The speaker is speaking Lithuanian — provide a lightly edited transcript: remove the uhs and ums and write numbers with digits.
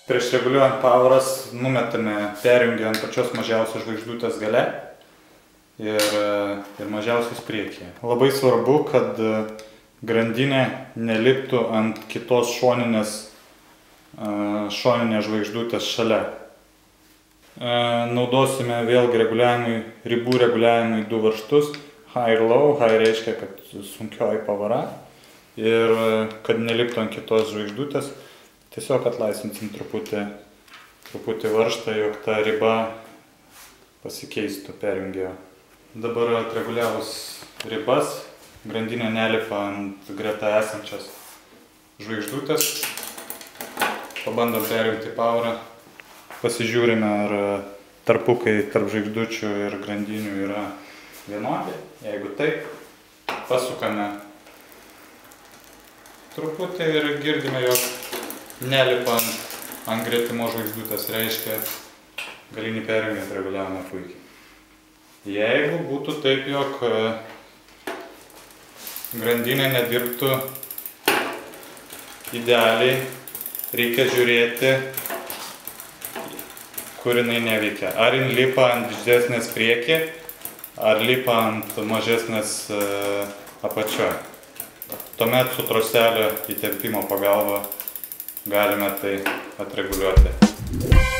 Prieš reguliuojant pavaras numetame perjungę ant pačios mažiausios žvaigždutės gale ir mažiausios priekyje. Labai svarbu, kad grandinė neliptų ant kitos šoninės žvaigždutės šalia. Naudosime vėlgi ribų reguliavimui du varžtus. High ir low. High reiškia, kad sunkioji pavara. Ir kad neliptų ant kitos žvaigždutės, tiesiog atlaisvinsim truputį varžtą, jog ta riba pasikeistų perjungėjo. Dabar atreguliavus ribas, grandinė nelipa ant greta esančios žvaigždutės. Pabandom perjungti pavarą. Pasižiūrime, ar tarpukai tarp žvaigždučių ir grandinių yra vienodi. Jeigu taip, pasukame truputį ir girdime, jog nelipa ant gretimo žvaigždutės, reiškia galinį perjungę atreguliavome puikiai. Jeigu būtų taip, jog grandinė nedirbtų idealiai, reikia žiūrėti, kur jinai neveikia. Ar jin lipa ant didesnės priekį, ar lipa ant mažesnės apačioje. Tuomet su troselio įtempimo pagalba galime tai atreguliuoti.